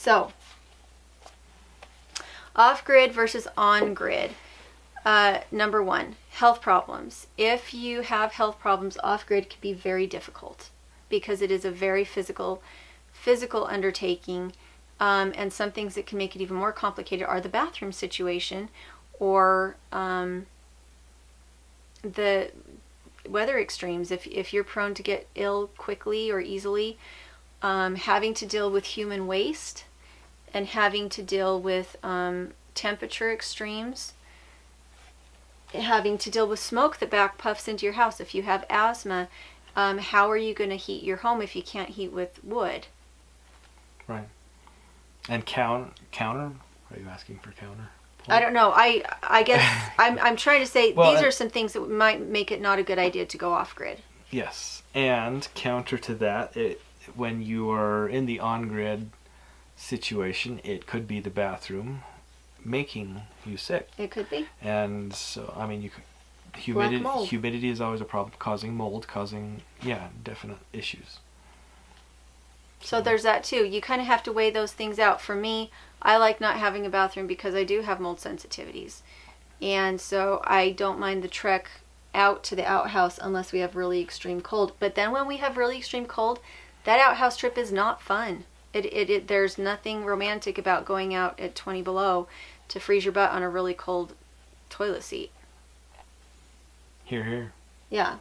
So, off-grid versus on-grid. Number one, health problems. If you have health problems, off-grid can be very difficult because it is a very physical undertaking. And some things that can make it even more complicated are the bathroom situation or the weather extremes. If you're prone to get ill quickly or easily, having to deal with human waste and having to deal with temperature extremes, having to deal with smoke that back puffs into your house. If you have asthma, how are you going to heat your home if you can't heat with wood? Right. And counter? Are you asking for counter? I don't know. I guess I'm trying to say Well, these are some things that might make it not a good idea to go off grid. Yes, and counter to that, when you are in the on-grid situation, it could be the bathroom making you sick. It could be. And so, I mean, humidity is always a problem, causing mold, definite issues. So there's that too. You kind of have to weigh those things out. For me, I like not having a bathroom because I do have mold sensitivities. And so I don't mind the trek out to the outhouse unless we have really extreme cold. But then when we have really extreme cold, that outhouse trip is not fun. There's nothing romantic about going out at 20 below to freeze your butt on a really cold toilet seat. Hear, hear. Yeah.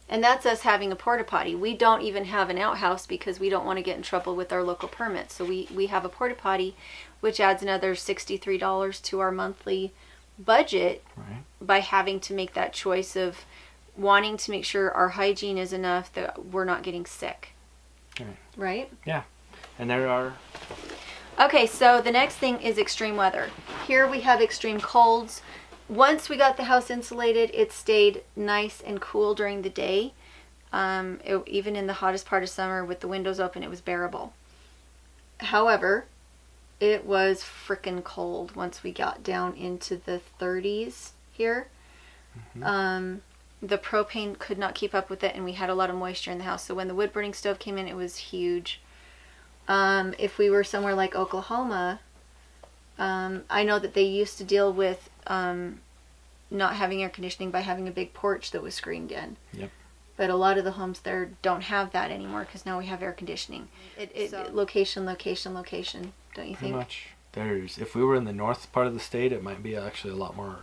And that's us having a porta potty. We don't even have an outhouse because we don't want to get in trouble with our local permits. So we have a porta potty, which adds another $63 to our monthly budget, right, by having to make that choice of wanting to make sure our hygiene is enough that we're not getting sick. Right? Yeah. And there are... Okay, so the next thing is extreme weather. Here we have extreme colds. Once we got the house insulated, it stayed nice and cool during the day. Even in the hottest part of summer with the windows open, it was bearable. However, it was frickin' cold once we got down into the 30s here. Mm-hmm. The propane could not keep up with it, and we had a lot of moisture in the house. So when the wood burning stove came in, it was huge. If we were somewhere like Oklahoma, I know that they used to deal with not having air conditioning by having a big porch that was screened in. Yep. But a lot of the homes there don't have that anymore because now we have air conditioning. Location, don't you think? Pretty much. If we were in the north part of the state, it might be actually a lot more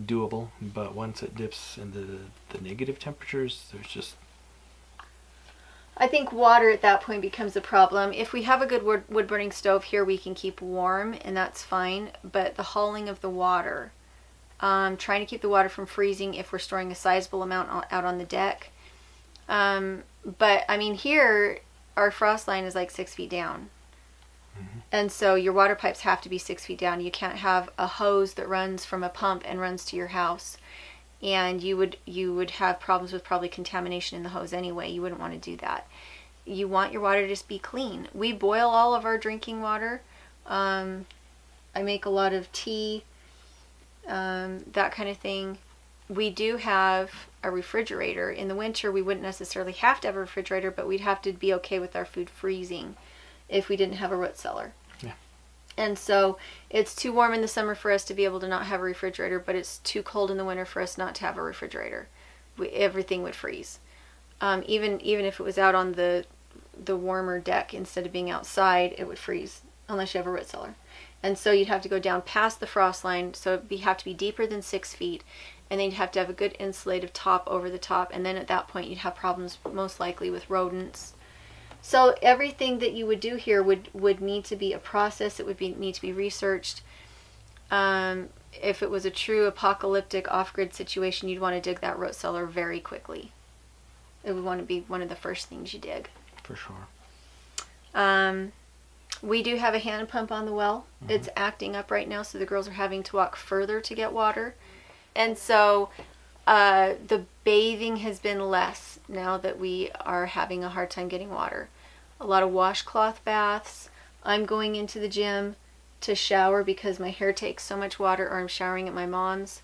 doable. But once it dips into the negative temperatures, there's just... I think water at that point becomes a problem. If we have a good wood burning stove here, we can keep warm, and that's fine. But the hauling of the water, trying to keep the water from freezing if we're storing a sizable amount out on the deck. But I mean, here our frost line is like 6 feet down. Mm-hmm. And so your water pipes have to be 6 feet down. You can't have a hose that runs from a pump and runs to your house. And you would have problems with probably contamination in the hose anyway. You wouldn't want to do that. You want your water to just be clean. We boil all of our drinking water. I make a lot of tea, that kind of thing. We do have a refrigerator. In the winter, we wouldn't necessarily have to have a refrigerator, but we'd have to be okay with our food freezing if we didn't have a root cellar. Yeah. And so it's too warm in the summer for us to be able to not have a refrigerator, but it's too cold in the winter for us not to have a refrigerator. Everything would freeze. Even if it was out on the warmer deck instead of being outside, it would freeze unless you have a root cellar. And so you'd have to go down past the frost line, so it'd have to be deeper than 6 feet, and then you'd have to have a good insulative top over the top, and then at that point you'd have problems most likely with rodents. So everything that you would do here would need to be a process. It would need to be researched. If it was a true apocalyptic off-grid situation, you'd want to dig that root cellar very quickly. It would want to be one of the first things you dig. For sure. We do have a hand pump on the well. Mm-hmm. It's acting up right now, so the girls are having to walk further to get water. And so the bathing has been less now that we are having a hard time getting water. A lot of washcloth baths. I'm going into the gym to shower because my hair takes so much water, or I'm showering at my mom's,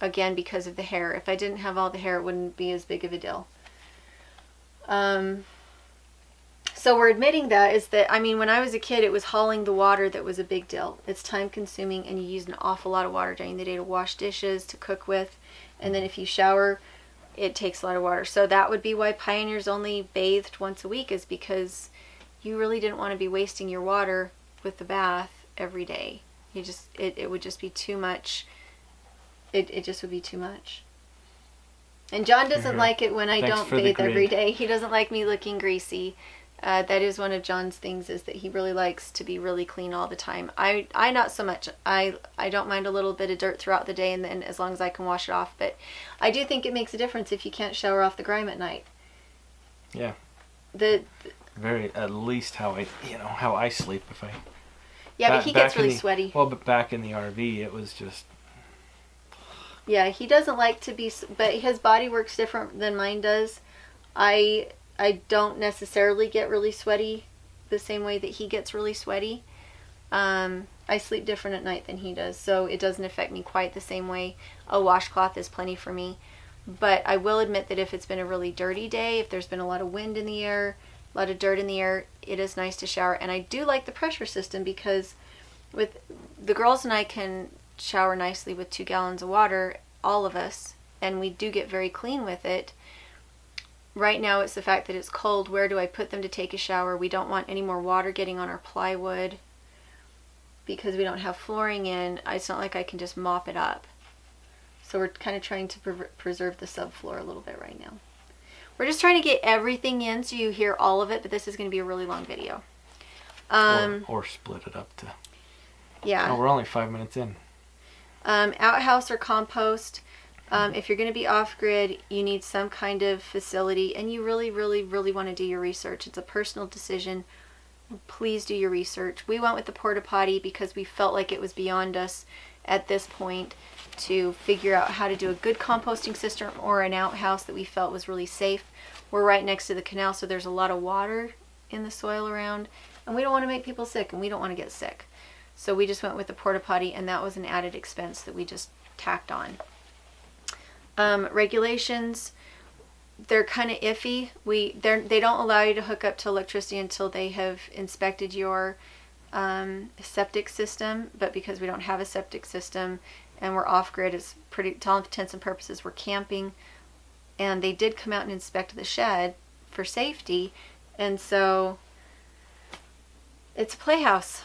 again because of the hair. If I didn't have all the hair, it wouldn't be as big of a deal. So we're admitting that is that, I mean, when I was a kid, it was hauling the water that was a big deal. It's time consuming, and you use an awful lot of water during the day to wash dishes, to cook with, and then if you shower, it takes a lot of water. So that would be why pioneers only bathed once a week, is because you really didn't want to be wasting your water with the bath every day. You just, it would just be too much. It just would be too much. And John doesn't like it when I don't bathe every day. He doesn't like me looking greasy. That is one of John's things, is that he really likes to be really clean all the time. I not so much. I don't mind a little bit of dirt throughout the day, and then as long as I can wash it off. But I do think it makes a difference if you can't shower off the grime at night. Yeah. At least how I sleep if I. Yeah, but he gets really sweaty. Well, but back in the RV, it was just. Yeah, he doesn't like to be, but his body works different than mine does. I don't necessarily get really sweaty the same way that he gets really sweaty. I sleep different at night than he does, so it doesn't affect me quite the same way. A washcloth is plenty for me. But I will admit that if it's been a really dirty day, if there's been a lot of wind in the air, a lot of dirt in the air, it is nice to shower. And I do like the pressure system, because with the girls and I can shower nicely with 2 gallons of water, all of us, and we do get very clean with it. Right now it's the fact that it's cold. Where do I put them to take a shower? We don't want any more water getting on our plywood because we don't have flooring in. It's not like I can just mop it up. So we're kind of trying to preserve the subfloor a little bit right now. We're just trying to get everything in so you hear all of it, but this is going to be a really long video. Or split it up to. Yeah. Oh, we're only 5 minutes in. Outhouse or compost. If you're going to be off-grid, you need some kind of facility, and you really, really, really want to do your research. It's a personal decision. Please do your research. We went with the porta potty because we felt like it was beyond us at this point to figure out how to do a good composting system or an outhouse that we felt was really safe. We're right next to the canal, so there's a lot of water in the soil around, and we don't want to make people sick, and we don't want to get sick. So we just went with the porta potty, and that was an added expense that we just tacked on. Regulations, they're kind of iffy. They don't allow you to hook up to electricity until they have inspected your septic system, but because we don't have a septic system and we're off-grid, it's pretty, to all intents and purposes, we're camping, and they did come out and inspect the shed for safety, and so it's a playhouse.